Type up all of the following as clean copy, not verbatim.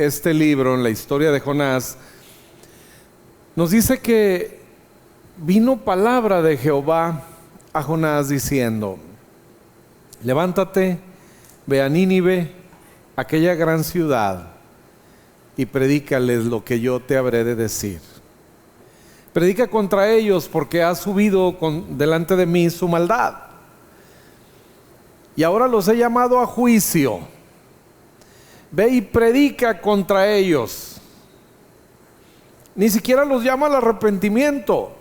este libro, en la historia de Jonás, nos dice que vino palabra de Jehová a Jonás diciendo: levántate, ve a Nínive, aquella gran ciudad, y predícales lo que yo te habré de decir. Predica contra ellos, porque ha subido delante de mí su maldad. Y ahora los he llamado a juicio. Ve y predica contra ellos. Ni siquiera los llama al arrepentimiento.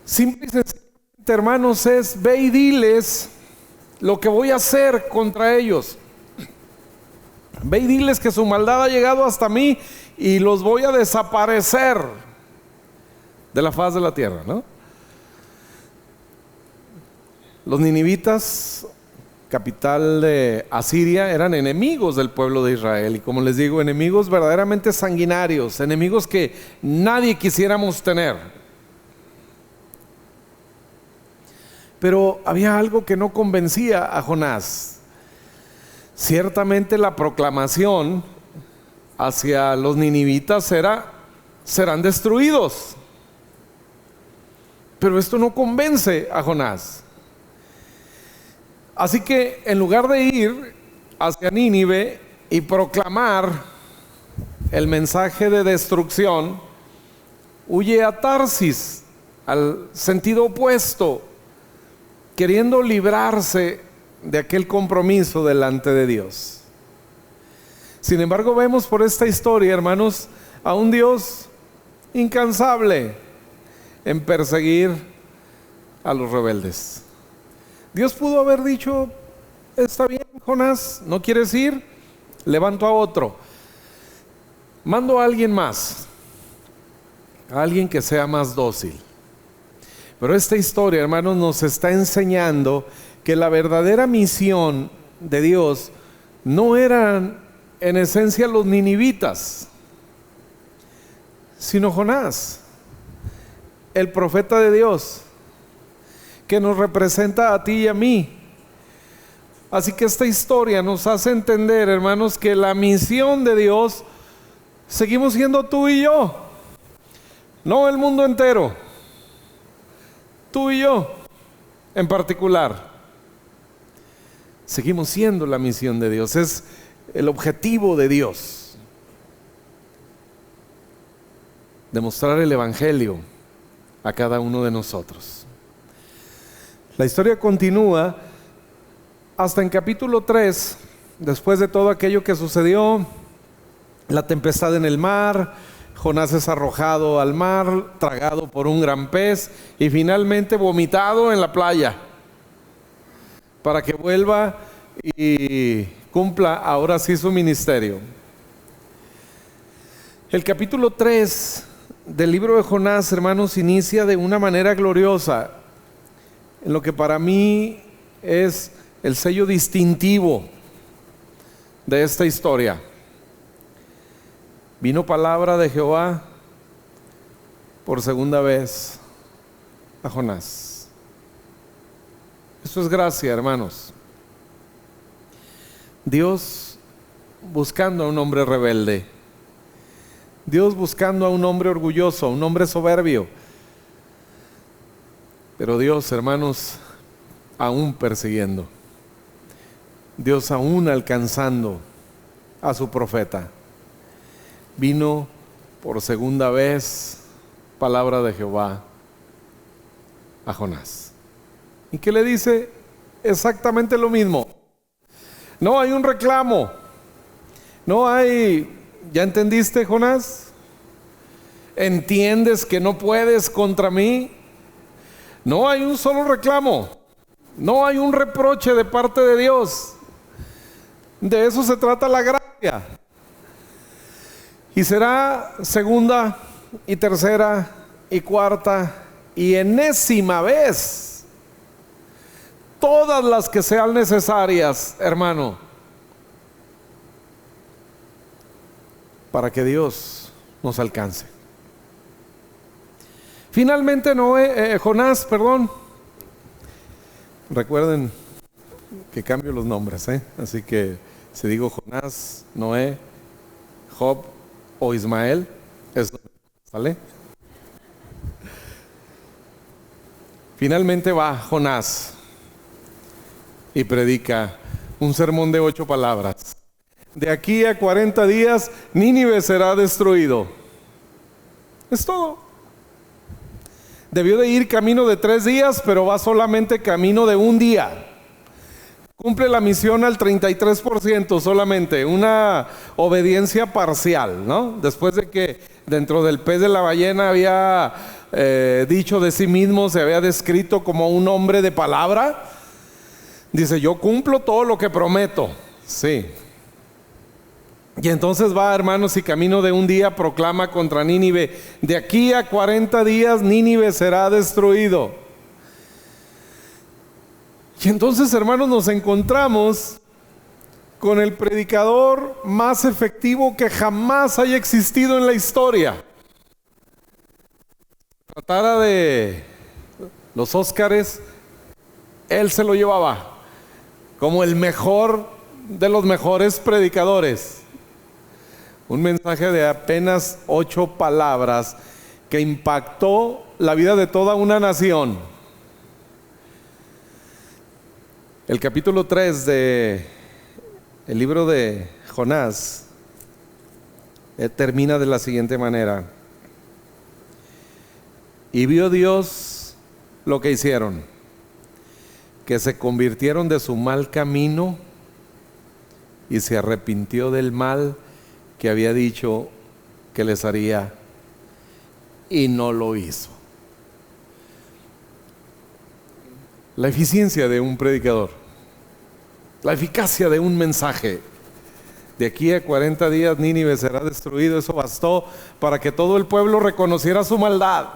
Simple y sencillamente, hermanos, es: ve y diles lo que voy a hacer contra ellos. Ve y diles que su maldad ha llegado hasta mí y los voy a desaparecer de la faz de la tierra, ¿no? Los ninivitas, capital de Asiria, eran enemigos del pueblo de Israel, y como les digo, enemigos verdaderamente sanguinarios, enemigos que nadie quisiéramos tener. Pero había algo que no convencía a Jonás. Ciertamente la proclamación hacia los ninivitas era: serán destruidos. Pero esto no convence a Jonás. Así que en lugar de ir hacia Nínive y proclamar el mensaje de destrucción, huye a Tarsis, al sentido opuesto, queriendo librarse de aquel compromiso delante de Dios. Sin embargo, vemos por esta historia, hermanos, a un Dios incansable en perseguir a los rebeldes. Dios pudo haber dicho: está bien, Jonás, ¿no quieres ir? Levanto a otro. Mando a alguien más, a alguien que sea más dócil. Pero esta historia, hermanos, nos está enseñando que la verdadera misión de Dios no eran en esencia los ninivitas, sino Jonás, el profeta de Dios, que nos representa a ti y a mí. Así que esta historia nos hace entender, hermanos, que la misión de Dios seguimos siendo tú y yo, no el mundo entero, tú y yo en particular. Seguimos siendo la misión de Dios, es el objetivo de Dios: demostrar el Evangelio a cada uno de nosotros. La historia continúa hasta en capítulo 3, después de todo aquello que sucedió, la tempestad en el mar, Jonás es arrojado al mar, tragado por un gran pez y finalmente vomitado en la playa, para que vuelva y cumpla ahora sí su ministerio. El capítulo 3 del libro de Jonás, hermanos, inicia de una manera gloriosa, en lo que para mí es el sello distintivo de esta historia. Vino palabra de Jehová por segunda vez a Jonás. Eso es gracia, hermanos. Dios buscando a un hombre rebelde. Dios buscando a un hombre orgulloso, a un hombre soberbio. Pero Dios, hermanos, aún persiguiendo. Dios aún alcanzando a su profeta. Vino por segunda vez palabra de Jehová a Jonás. ¿Y qué le dice? Exactamente lo mismo. No hay un reclamo. No hay: ¿ya entendiste, Jonás? ¿Entiendes que no puedes contra mí? No hay un solo reclamo. No hay un reproche de parte de Dios. De eso se trata la gracia. Y será segunda y tercera y cuarta y enésima vez, todas las que sean necesarias, hermano, para que Dios nos alcance. Finalmente Jonás, recuerden que cambio los nombres, así que si digo Jonás, Noé, Job o Ismael. Eso, ¿sale? Finalmente va Jonás y predica un sermón de 8 palabras. De aquí a 40 días, Nínive será destruido. Es todo. Debió de ir camino de 3 días, pero va solamente camino de 1 día. Cumple la misión al 33% solamente, una obediencia parcial, ¿no? Después de que dentro del pez de la ballena había dicho de sí mismo, se había descrito como un hombre de palabra, dice: yo cumplo todo lo que prometo, sí. Y entonces va, hermanos, y camino de 1 día proclama contra Nínive: de aquí a 40 días Nínive será destruido. Y entonces, hermanos, nos encontramos con el predicador más efectivo que jamás haya existido en la historia. Tratara de los Óscares, él se lo llevaba como el mejor de los mejores predicadores. Un mensaje de apenas 8 palabras que impactó la vida de toda una nación. El capítulo 3 del libro de Jonás termina de la siguiente manera: y vio Dios lo que hicieron, que se convirtieron de su mal camino y se arrepintió del mal que había dicho que les haría, y no lo hizo. La eficiencia de un predicador, la eficacia de un mensaje. De aquí a 40 días Nínive será destruido. Eso bastó para que todo el pueblo reconociera su maldad.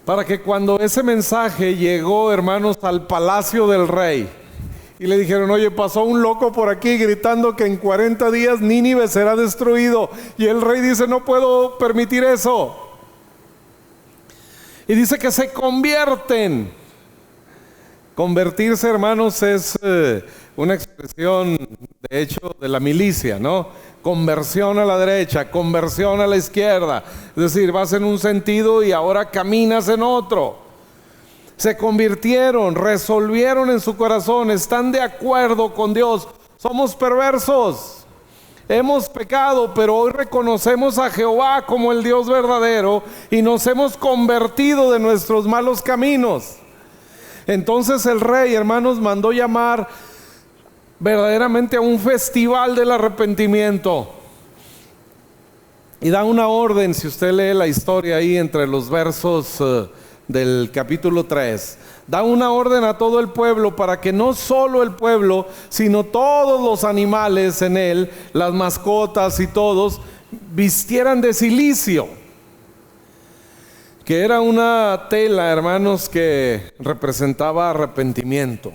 Para que cuando ese mensaje llegó, hermanos, al palacio del rey, y le dijeron: oye, pasó un loco por aquí gritando que en 40 días Nínive será destruido. Y el rey dice: no puedo permitir eso. Y dice que se convierten. Convertirse, hermanos, es una expresión, de hecho, de la milicia, ¿no? Conversión a la derecha, conversión a la izquierda. Es decir, vas en un sentido y ahora caminas en otro. Se convirtieron, resolvieron en su corazón, están de acuerdo con Dios. Somos perversos. Hemos pecado, pero hoy reconocemos a Jehová como el Dios verdadero y nos hemos convertido de nuestros malos caminos. Entonces el rey, hermanos, mandó llamar verdaderamente a un festival del arrepentimiento. Y da una orden, si usted lee la historia ahí entre los versos del capítulo 3, da una orden a todo el pueblo para que no solo el pueblo, sino todos los animales en él, las mascotas y todos, vistieran de cilicio, que era una tela, hermanos, que representaba arrepentimiento.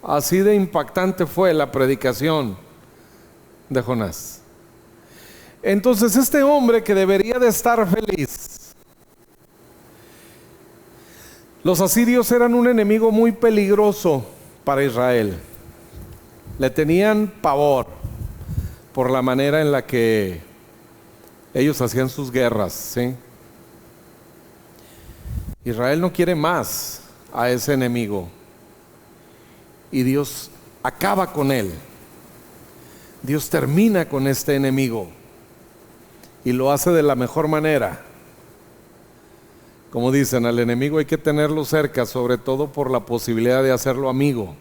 Así de impactante fue la predicación de Jonás. Entonces este hombre, que debería de estar feliz, los asirios eran un enemigo muy peligroso para Israel. Le tenían pavor por la manera en la que ellos hacían sus guerras, ¿sí? Israel no quiere más a ese enemigo y Dios acaba con él. Dios termina con este enemigo y lo hace de la mejor manera. Como dicen, al enemigo hay que tenerlo cerca, sobre todo por la posibilidad de hacerlo amigo.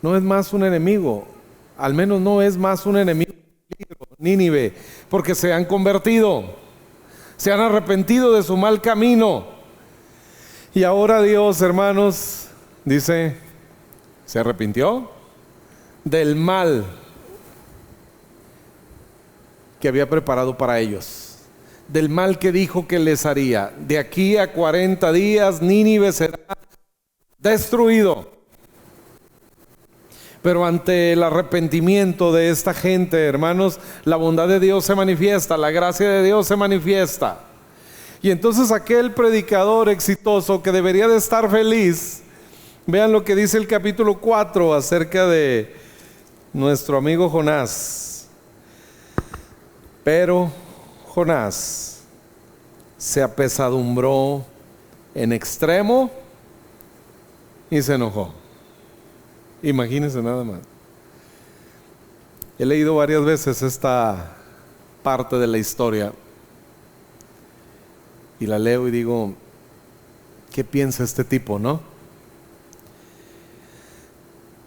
No es más un enemigo, al menos no es más un enemigo Nínive, porque se han convertido, se han arrepentido de su mal camino. Y ahora Dios, hermanos, dice, se arrepintió del mal que había preparado para ellos, del mal que dijo que les haría. De aquí a 40 días Nínive será destruido. Pero ante el arrepentimiento de esta gente, hermanos, la bondad de Dios se manifiesta, la gracia de Dios se manifiesta. Y entonces aquel predicador exitoso que debería de estar feliz, vean lo que dice el capítulo 4 acerca de nuestro amigo Jonás. Pero Jonás se apesadumbró en extremo y se enojó. Imagínense nada más. He leído varias veces esta parte de la historia y la leo y digo, ¿qué piensa este tipo, no?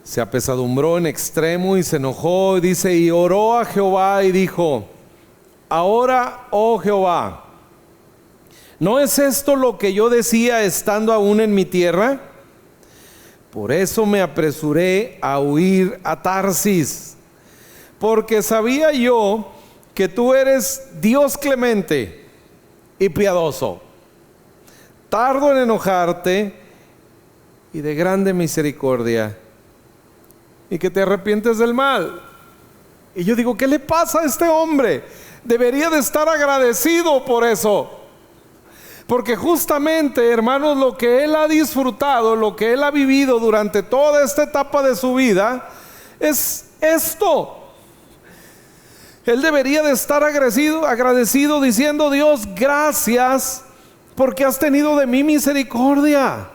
Se apesadumbró en extremo y se enojó, y dice, y oró a Jehová y dijo, ahora, oh Jehová, ¿no es esto lo que yo decía estando aún en mi tierra? Por eso me apresuré a huir a Tarsis, porque sabía yo que tú eres Dios clemente y piadoso, tardo en enojarte y de grande misericordia, y que te arrepientes del mal. Y yo digo, ¿qué le pasa a este hombre? Debería de estar agradecido por eso, porque justamente, hermanos, lo que él ha disfrutado, lo que él ha vivido durante toda esta etapa de su vida es esto. Él debería de estar agradecido diciendo, Dios, gracias porque has tenido de mí misericordia,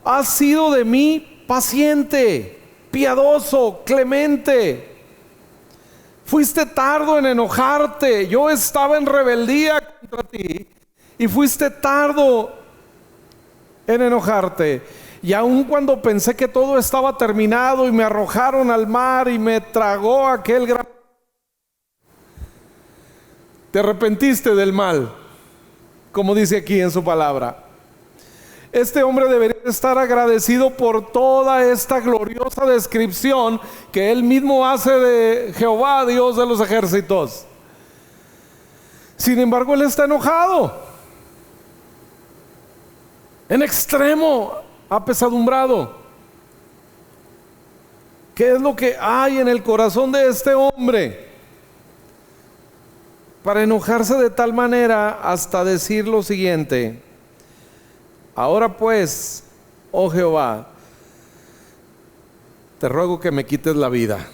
has sido de mí paciente, piadoso, clemente. Fuiste tardo en enojarte, yo estaba en rebeldía contra ti y fuiste tardo en enojarte. Y aun cuando pensé que todo estaba terminado y me arrojaron al mar y me tragó aquel gran... Te arrepentiste del mal, como dice aquí en su palabra. Este hombre debería estar agradecido por toda esta gloriosa descripción que él mismo hace de Jehová, Dios de los ejércitos. Sin embargo, él está enojado, en extremo, apesadumbrado. ¿Qué es lo que hay en el corazón de este hombre para enojarse de tal manera hasta decir lo siguiente? Ahora pues, oh Jehová, te ruego que me quites la vida,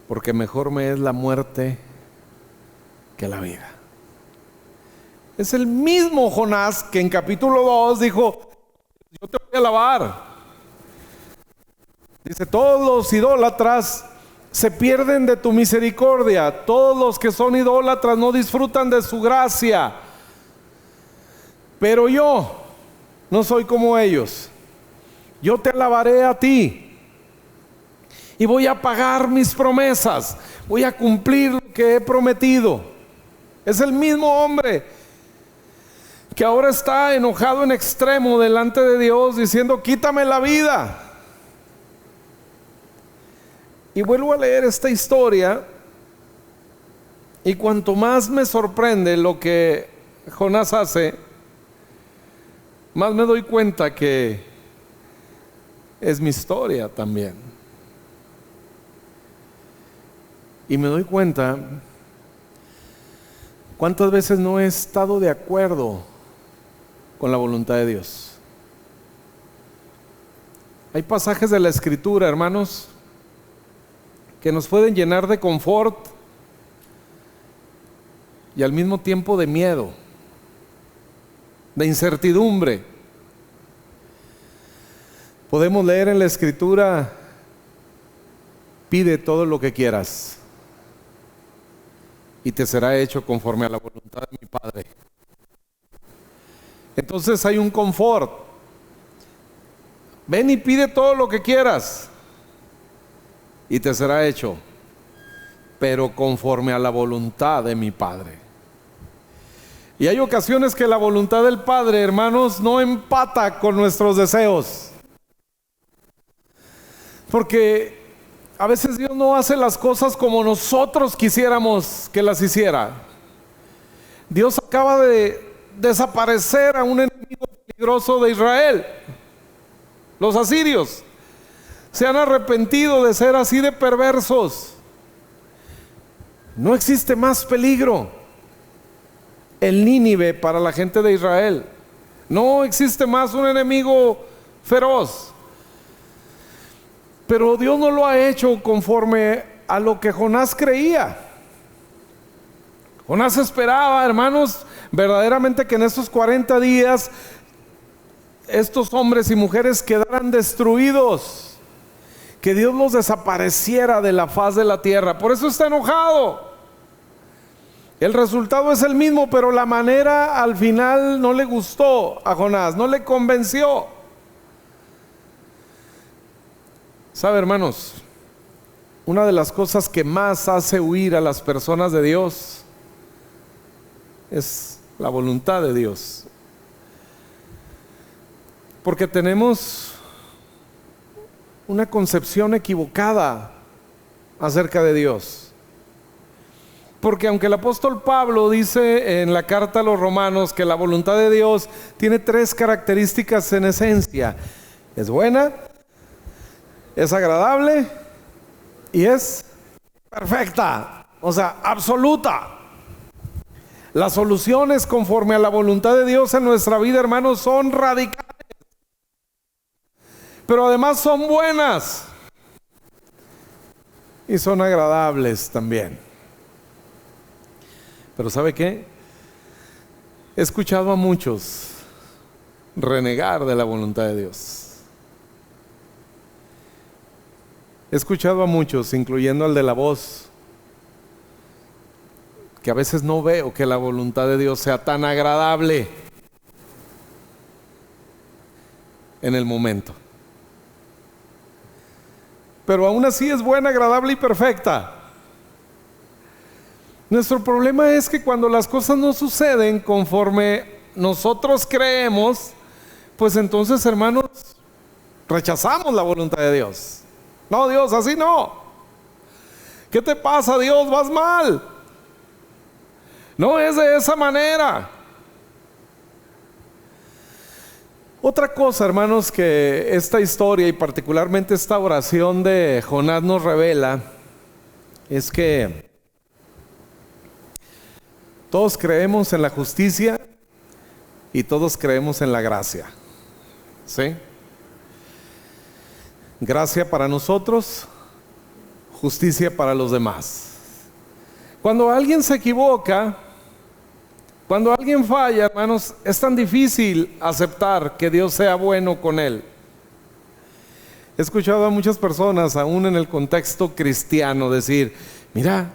porque mejor me es la muerte que la vida. Es el mismo Jonás que en capítulo 2 dijo, yo te voy a alabar. Dice, todos los idólatras se pierden de tu misericordia, todos los que son idólatras no disfrutan de su gracia, pero yo no soy como ellos. Yo te alabaré a ti y voy a pagar mis promesas, voy a cumplir lo que he prometido. Es el mismo hombre que ahora está enojado en extremo delante de Dios diciendo, quítame la vida. Y vuelvo a leer esta historia y cuanto más me sorprende lo que Jonás hace, más me doy cuenta que es mi historia también. Y me doy cuenta cuántas veces no he estado de acuerdo con la voluntad de Dios. Hay pasajes de la Escritura, hermanos, que nos pueden llenar de confort y al mismo tiempo de miedo, de incertidumbre. Podemos leer en la Escritura, pide todo lo que quieras y te será hecho conforme a la voluntad de mi Padre. Entonces hay un confort. Ven y pide todo lo que quieras y te será hecho, pero conforme a la voluntad de mi Padre. Y hay ocasiones que la voluntad del Padre, hermanos, no empata con nuestros deseos, porque a veces Dios no hace las cosas como nosotros quisiéramos que las hiciera. Dios acaba de desaparecer a un enemigo peligroso de Israel. Los asirios se han arrepentido de ser así de perversos. No existe más peligro en Nínive para la gente de Israel. No existe más un enemigo feroz. Pero Dios no lo ha hecho conforme a lo que Jonás creía. Jonás esperaba, hermanos, verdaderamente que en estos 40 días estos hombres y mujeres quedaran destruidos, que Dios los desapareciera de la faz de la tierra. Por eso está enojado. El resultado es el mismo, pero la manera al final no le gustó a Jonás, no le convenció. ¿Sabe, hermanos? Una de las cosas que más hace huir a las personas de Dios es la voluntad de Dios. Porque tenemos una concepción equivocada acerca de Dios. Porque aunque el apóstol Pablo dice en la carta a los Romanos que la voluntad de Dios tiene 3 características en esencia: es buena, es agradable y es perfecta, o sea, absoluta. Las soluciones conforme a la voluntad de Dios en nuestra vida, hermanos, son radicales, pero además son buenas y son agradables también. Pero ¿sabe qué? He escuchado a muchos renegar de la voluntad de Dios. He escuchado a muchos, incluyendo al de la voz, que a veces no veo que la voluntad de Dios sea tan agradable en el momento. Pero aún así es buena, agradable y perfecta. Nuestro problema es que cuando las cosas no suceden conforme nosotros creemos, pues entonces, hermanos, rechazamos la voluntad de Dios. No, Dios, así no. ¿Qué te pasa, Dios? Vas mal. No es de esa manera. Otra cosa, hermanos, que esta historia y particularmente esta oración de Jonás nos revela es que todos creemos en la justicia y todos creemos en la gracia. ¿Sí? Gracia para nosotros, justicia para los demás. Cuando alguien se equivoca, cuando alguien falla, hermanos, es tan difícil aceptar que Dios sea bueno con él. He escuchado a muchas personas, aún en el contexto cristiano, decir: mira,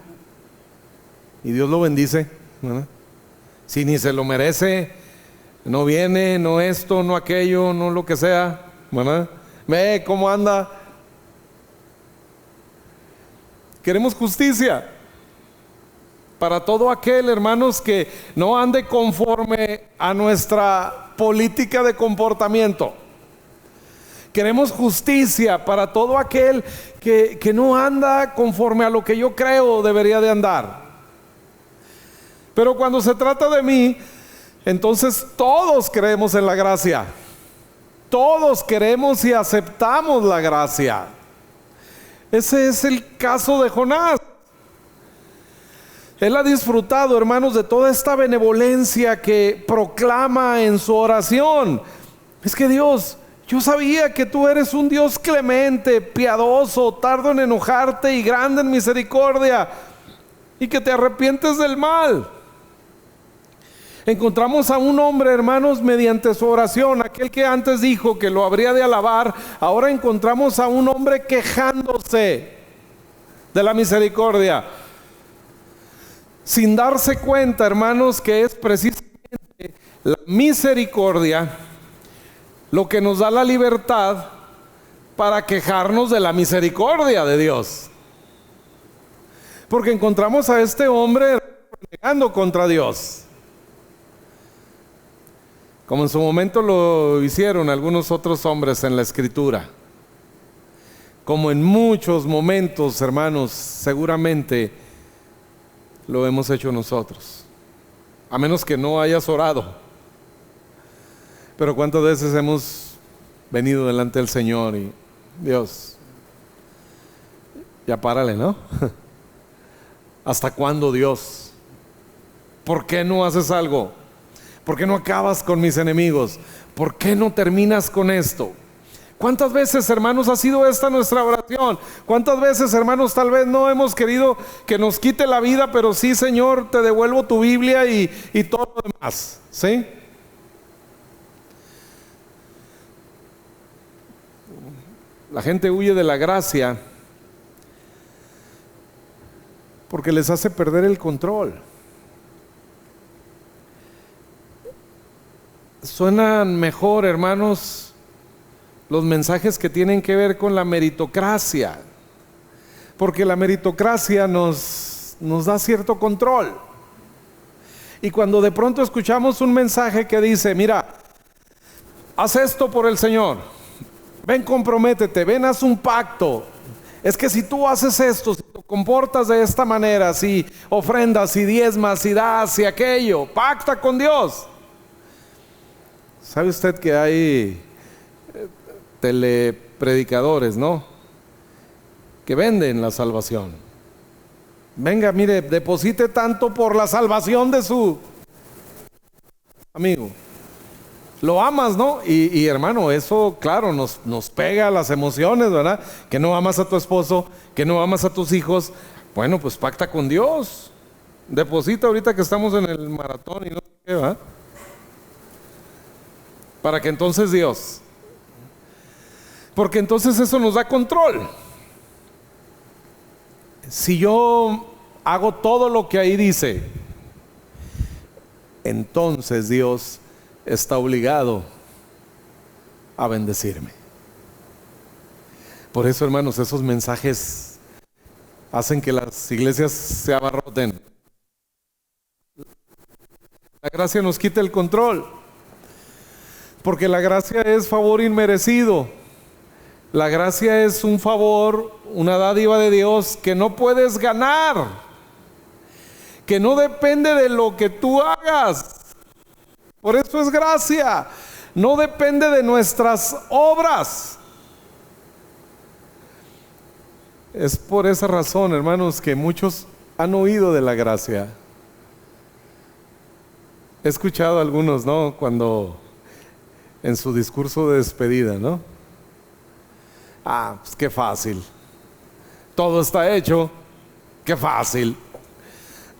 y Dios lo bendice, ¿no? Si ni se lo merece, no viene, no esto, no aquello, no lo que sea, ¿verdad? Ve cómo anda. Queremos justicia para todo aquel, hermanos, que no ande conforme a nuestra política de comportamiento. Queremos justicia para todo aquel que no anda conforme a lo que yo creo debería de andar. Pero cuando se trata de mí, entonces todos creemos en la gracia. Todos queremos y aceptamos la gracia. Ese es el caso de Jonás. Él ha disfrutado, hermanos, de toda esta benevolencia que proclama en su oración. Es que Dios, yo sabía que tú eres un Dios clemente, piadoso, tardo en enojarte y grande en misericordia, y que te arrepientes del mal. Encontramos a un hombre, hermanos, mediante su oración, aquel que antes dijo que lo habría de alabar, ahora encontramos a un hombre quejándose de la misericordia, sin darse cuenta, hermanos, que es precisamente la misericordia lo que nos da la libertad para quejarnos de la misericordia de Dios. Porque encontramos a este hombre renegando contra Dios, como en su momento lo hicieron algunos otros hombres en la Escritura. Como en muchos momentos, hermanos, seguramente lo hemos hecho nosotros, a menos que no hayas orado. Pero cuántas veces hemos venido delante del Señor y: Dios, ya párale, ¿no? ¿Hasta cuándo, Dios? ¿Por qué no haces algo? ¿Por qué no acabas con mis enemigos? ¿Por qué no terminas con esto? ¿Cuántas veces, hermanos, ha sido esta nuestra oración? ¿Cuántas veces, hermanos, tal vez no hemos querido que nos quite la vida, pero sí, Señor, te devuelvo tu Biblia y todo lo demás? ¿Sí? La gente huye de la gracia porque les hace perder el control. Suenan mejor, hermanos, los mensajes que tienen que ver con la meritocracia, porque la meritocracia nos da cierto control. Y cuando de pronto escuchamos un mensaje que dice, mira, haz esto por el Señor, ven, comprométete, ven, haz un pacto. Es que si tú haces esto, si te comportas de esta manera, si ofrendas, si diezmas, si das, y aquello, pacta con Dios. ¿Sabe usted que hay telepredicadores, no? Que venden la salvación. Venga, mire, deposite tanto por la salvación de su amigo. Lo amas, ¿no? Y hermano, eso, claro, nos pega las emociones, ¿verdad? Que no amas a tu esposo, que no amas a tus hijos. Bueno, pues pacta con Dios. Deposita ahorita que estamos en el maratón y no sé qué, ¿verdad? Para que entonces Dios. Porque entonces eso nos da control. Si yo hago todo lo que ahí dice, entonces Dios está obligado a bendecirme. Por eso, hermanos, esos mensajes hacen que las iglesias se abarroten. La gracia nos quita el control, porque la gracia es favor inmerecido. La gracia es un favor, una dádiva de Dios que no puedes ganar, que no depende de lo que tú hagas. Por eso es gracia. No depende de nuestras obras. Es por esa razón, hermanos, que muchos han oído de la gracia. He escuchado a algunos, ¿no? Cuando en su discurso de despedida, ¿no? Pues qué fácil. Todo está hecho. Qué fácil.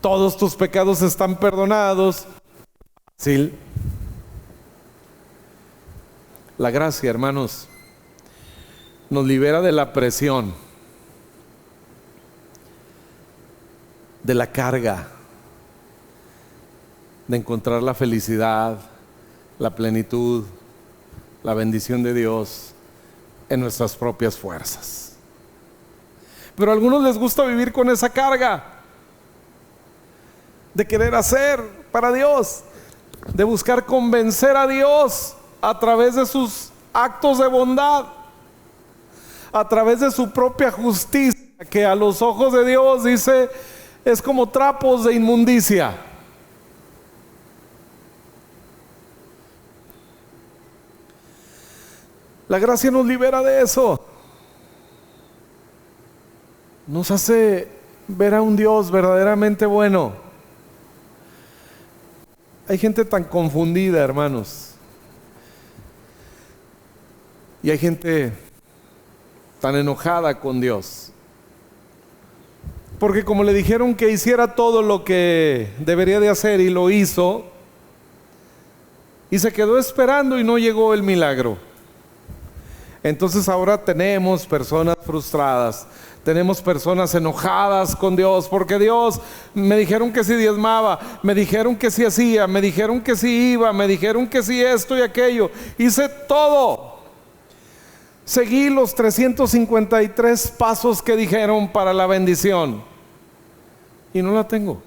Todos tus pecados están perdonados. Fácil. La gracia, hermanos, nos libera de la presión, de la carga, de encontrar la felicidad, la plenitud, la bendición de Dios en nuestras propias fuerzas. Pero a algunos les gusta vivir con esa carga de querer hacer para Dios, de buscar convencer a Dios a través de sus actos de bondad, a través de su propia justicia, que a los ojos de Dios, dice, es como trapos de inmundicia. La gracia nos libera de eso. Nos hace ver a un Dios verdaderamente bueno. Hay gente tan confundida, hermanos. Y hay gente tan enojada con Dios. Porque como le dijeron que hiciera todo lo que debería de hacer y lo hizo, y se quedó esperando y no llegó el milagro. Entonces ahora tenemos personas frustradas, tenemos personas enojadas con Dios, porque Dios, me dijeron que si diezmaba, me dijeron que si hacía, me dijeron que si iba, me dijeron que si esto y aquello, hice todo. Seguí los 353 pasos que dijeron para la bendición y no la tengo.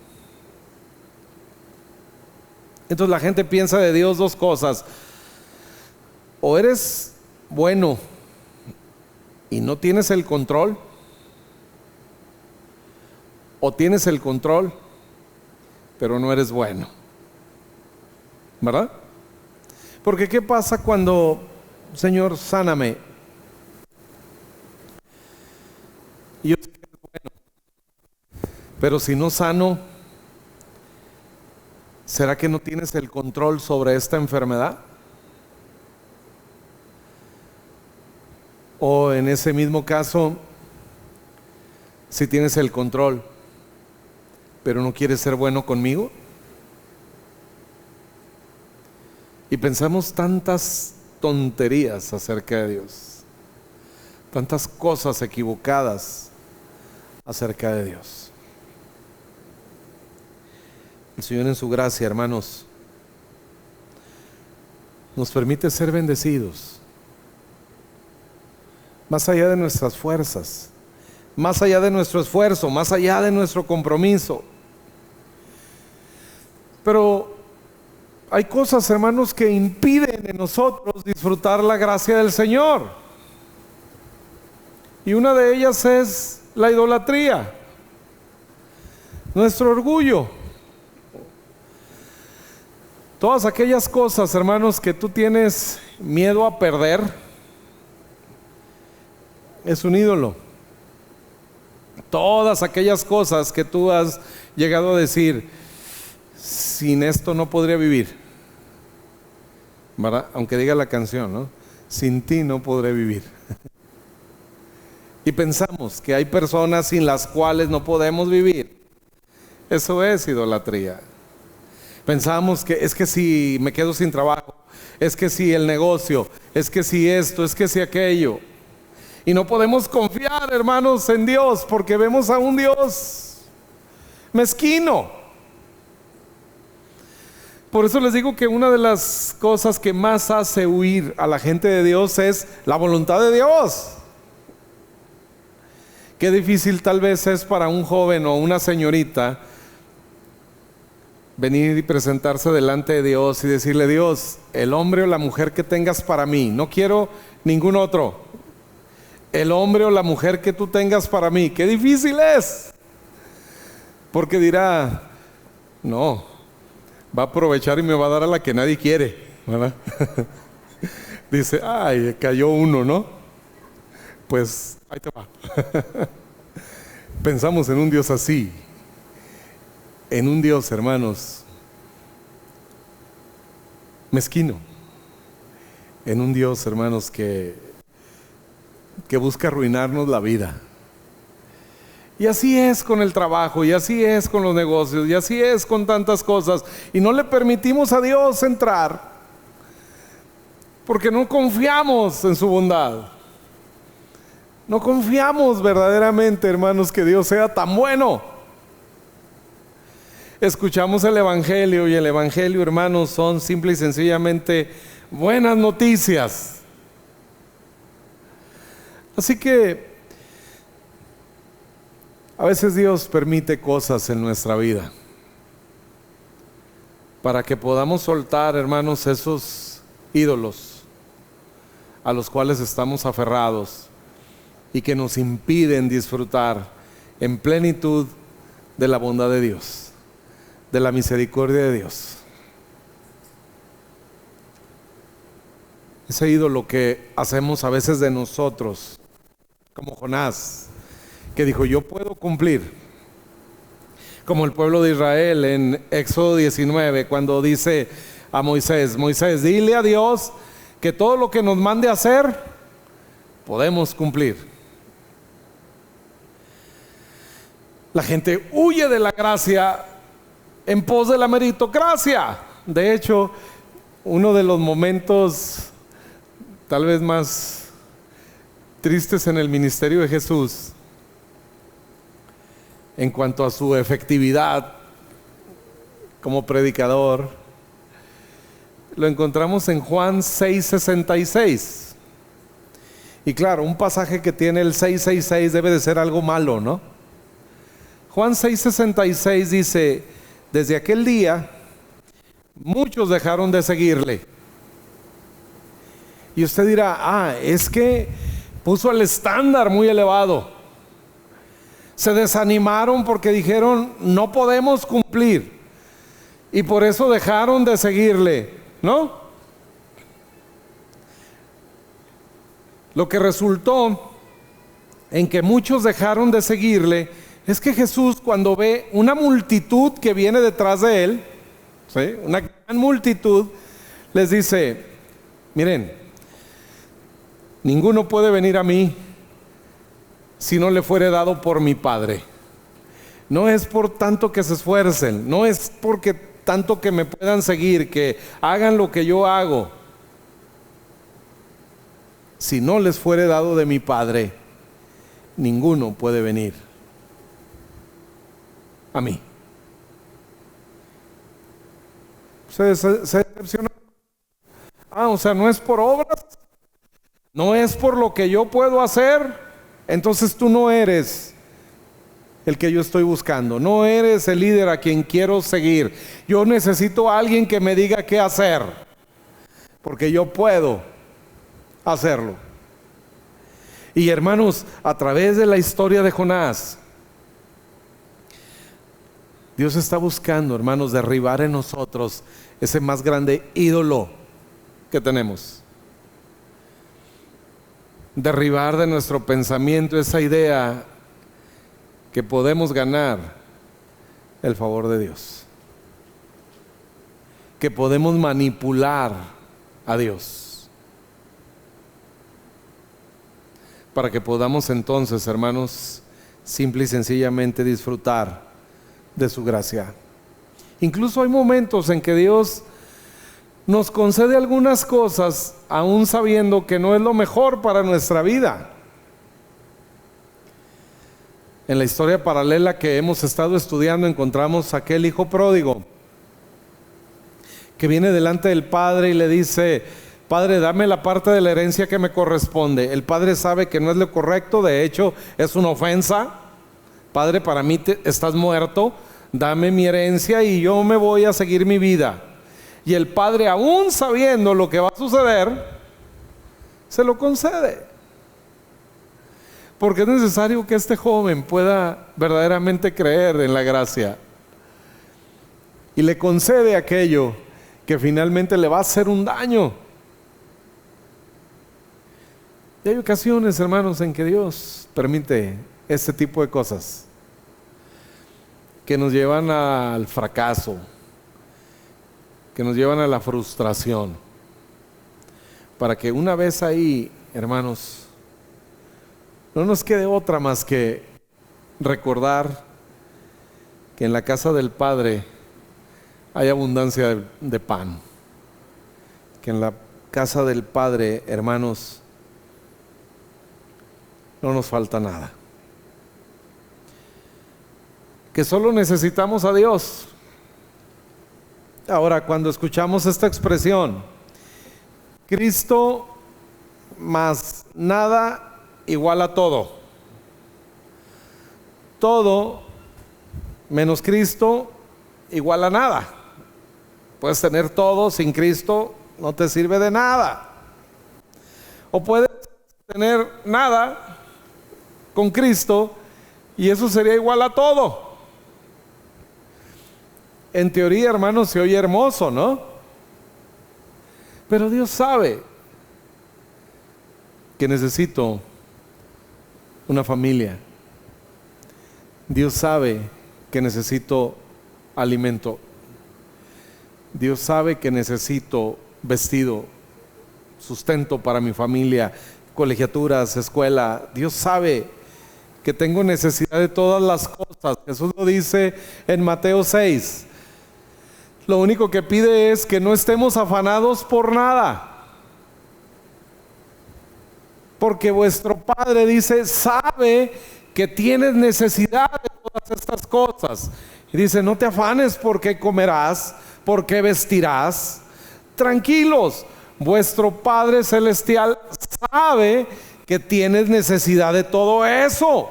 Entonces la gente piensa de Dios dos cosas: o eres bueno y no tienes el control, o tienes el control pero no eres bueno, ¿verdad? Porque ¿qué pasa cuando, Señor, sáname? Y yo sé que es bueno, pero si no sano, ¿será que no tienes el control sobre esta enfermedad? O en ese mismo caso, si tienes el control, pero no quieres ser bueno conmigo. Y pensamos tantas tonterías acerca de Dios, tantas cosas equivocadas acerca de Dios. El Señor en su gracia, hermanos, nos permite ser bendecidos, más allá de nuestras fuerzas, más allá de nuestro esfuerzo, más allá de nuestro compromiso. Pero hay cosas, hermanos, que impiden en nosotros disfrutar la gracia del Señor. Y una de ellas es la idolatría, nuestro orgullo. Todas aquellas cosas, hermanos, que tú tienes miedo a perder, es un ídolo. Todas aquellas cosas que tú has llegado a decir, sin esto no podría vivir, ¿verdad? Aunque diga la canción, ¿no? Sin ti no podré vivir. Y pensamos que hay personas sin las cuales no podemos vivir. Eso es idolatría. Pensamos que es que si me quedo sin trabajo, es que si el negocio, es que si esto, es que si aquello. Y no podemos confiar, hermanos, en Dios, porque vemos a un Dios mezquino. Por eso les digo que una de las cosas que más hace huir a la gente de Dios es la voluntad de Dios. Qué difícil tal vez es para un joven o una señorita venir y presentarse delante de Dios y decirle: Dios, el hombre o la mujer que tengas para mí, no quiero ningún otro. El hombre o la mujer que tú tengas para mí. Qué difícil es, porque dirá: no, va a aprovechar y me va a dar a la que nadie quiere, ¿verdad? Dice: ay, cayó uno, ¿no? Pues ahí te va. Pensamos en un Dios así, en un Dios, hermanos, mezquino, en un Dios, hermanos, que busca arruinarnos la vida. Y así es con el trabajo, y así es con los negocios, y así es con tantas cosas. Y no le permitimos a Dios entrar, porque no confiamos en su bondad. No confiamos verdaderamente, hermanos, que Dios sea tan bueno. Escuchamos el Evangelio, y el Evangelio, hermanos, son simple y sencillamente buenas noticias. Así que a veces Dios permite cosas en nuestra vida para que podamos soltar, hermanos, esos ídolos a los cuales estamos aferrados y que nos impiden disfrutar en plenitud de la bondad de Dios, de la misericordia de Dios. Ese ídolo que hacemos a veces de nosotros, como Jonás, que dijo: yo puedo cumplir. Como el pueblo de Israel en Éxodo 19, cuando dice a Moisés: Moisés, dile a Dios que todo lo que nos mande hacer, podemos cumplir. La gente huye de la gracia en pos de la meritocracia. De hecho, uno de los momentos tal vez más tristes en el ministerio de Jesús, en cuanto a su efectividad como predicador, lo encontramos en Juan 6:66. Y claro, un pasaje que tiene el 6:66 debe de ser algo malo, ¿no? Juan 6:66 dice: desde aquel día muchos dejaron de seguirle. Y usted dirá: es que puso el estándar muy elevado. Se desanimaron porque dijeron: no podemos cumplir, y por eso dejaron de seguirle, ¿no? Lo que resultó en que muchos dejaron de seguirle es que Jesús, cuando ve una multitud que viene detrás de él, ¿sí?, una gran multitud, les dice: miren, Ninguno puede venir a mí si no le fuere dado por mi Padre. No es por tanto que se esfuercen, no es porque tanto que me puedan seguir, que hagan lo que yo hago. Si no les fuere dado de mi Padre, ninguno puede venir a mí. Se decepciona. O sea, no es por obras, no es por lo que yo puedo hacer. Entonces tú no eres el que yo estoy buscando, no eres el líder a quien quiero seguir. Yo necesito a alguien que me diga qué hacer, porque yo puedo hacerlo. Y hermanos, a través de la historia de Jonás, Dios está buscando, hermanos, derribar en nosotros ese más grande ídolo que tenemos. Derribar de nuestro pensamiento esa idea que podemos ganar el favor de Dios, que podemos manipular a Dios, para que podamos entonces, hermanos, simple y sencillamente disfrutar de su gracia. Incluso hay momentos en que Dios nos concede algunas cosas aún sabiendo que no es lo mejor para nuestra vida. En la historia paralela que hemos estado estudiando encontramos a aquel hijo pródigo que viene delante del padre y le dice: Padre, dame la parte de la herencia que me corresponde. El padre sabe que no es lo correcto, de hecho es una ofensa. Padre, para mí estás muerto, dame mi herencia y yo me voy a seguir mi vida. Y el padre, aún sabiendo lo que va a suceder, se lo concede, porque es necesario que este joven pueda verdaderamente creer en la gracia, y le concede aquello que finalmente le va a hacer un daño. Y hay ocasiones, hermanos, en que Dios permite este tipo de cosas que nos llevan al fracaso, que nos llevan a la frustración, para que una vez ahí, hermanos, no nos quede otra más que recordar que en la casa del Padre hay abundancia de pan, que en la casa del Padre, hermanos, no nos falta nada, que solo necesitamos a Dios. Ahora, cuando escuchamos esta expresión, Cristo más nada igual a todo, todo menos Cristo igual a nada. Puedes tener todo, sin Cristo no te sirve de nada. O puedes tener nada con Cristo y eso sería igual a todo. En teoría, hermanos, se oye hermoso, ¿no? Pero Dios sabe que necesito una familia. Dios sabe que necesito alimento. Dios sabe que necesito vestido, sustento para mi familia, colegiaturas, escuela. Dios sabe que tengo necesidad de todas las cosas. Jesús lo dice en Mateo 6. Lo único que pide es que no estemos afanados por nada, porque vuestro Padre, dice, sabe que tienes necesidad de todas estas cosas. Y dice: no te afanes por qué comerás, por qué vestirás. Tranquilos, vuestro Padre Celestial sabe que tienes necesidad de todo eso.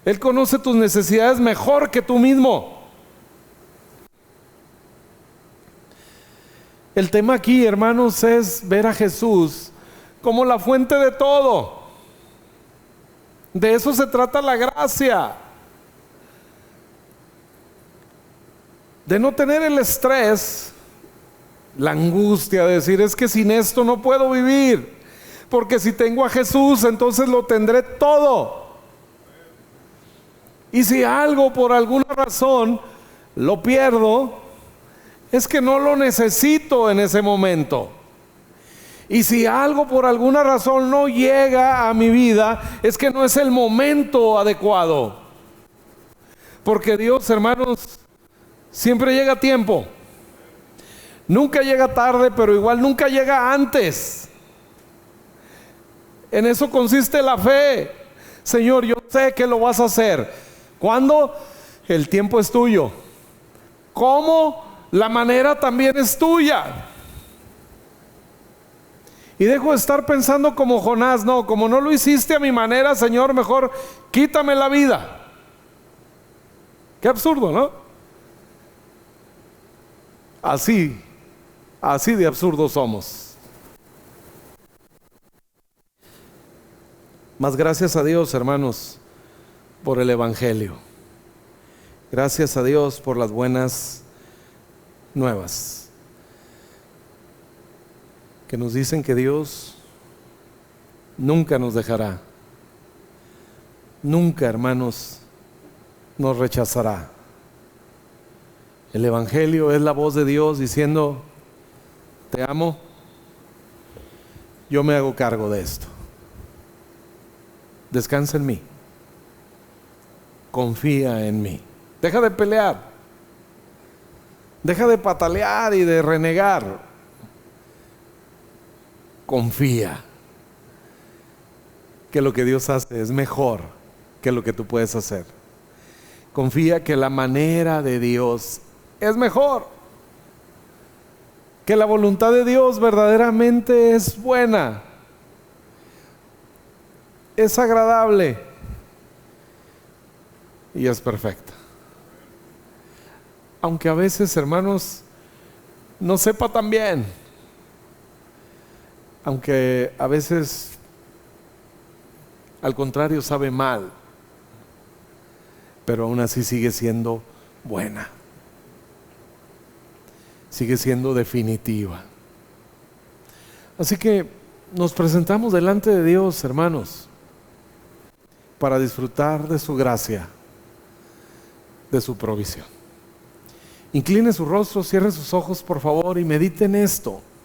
Él conoce tus necesidades mejor que tú mismo. El tema aquí, hermanos, es ver a Jesús como la fuente de todo. De eso se trata la gracia. De no tener el estrés, la angustia de decir: es que sin esto no puedo vivir, porque si tengo a Jesús, entonces lo tendré todo. Y si algo por alguna razón lo pierdo, es que no lo necesito en ese momento. Y si algo por alguna razón no llega a mi vida, es que no es el momento adecuado. Porque Dios, hermanos, siempre llega a tiempo. Nunca llega tarde, pero igual nunca llega antes. En eso consiste la fe. Señor, yo sé que lo vas a hacer. ¿Cuándo? El tiempo es tuyo. ¿Cómo? La manera también es tuya. Y dejo de estar pensando como Jonás. No, como no lo hiciste a mi manera, Señor, mejor quítame la vida. Qué absurdo, ¿no? Así de absurdos somos. Mas gracias a Dios, hermanos, por el Evangelio. Gracias a Dios por las buenas nuevas, que nos dicen que Dios nunca nos dejará. Nunca, hermanos, nos rechazará. El Evangelio es la voz de Dios diciendo: te amo, yo me hago cargo de esto. Descansa en mí, confía en mí. Deja de pelear, deja de patalear y de renegar. Confía que lo que Dios hace es mejor que lo que tú puedes hacer. Confía que la manera de Dios es mejor, que la voluntad de Dios verdaderamente es buena, es agradable y es perfecta. Aunque a veces, hermanos, no sepa tan bien, aunque a veces al contrario sabe mal, pero aún así sigue siendo buena, sigue siendo definitiva. Así que nos presentamos delante de Dios, hermanos, para disfrutar de su gracia, de su provisión. Incline su rostro, cierre sus ojos, por favor, y medite en esto.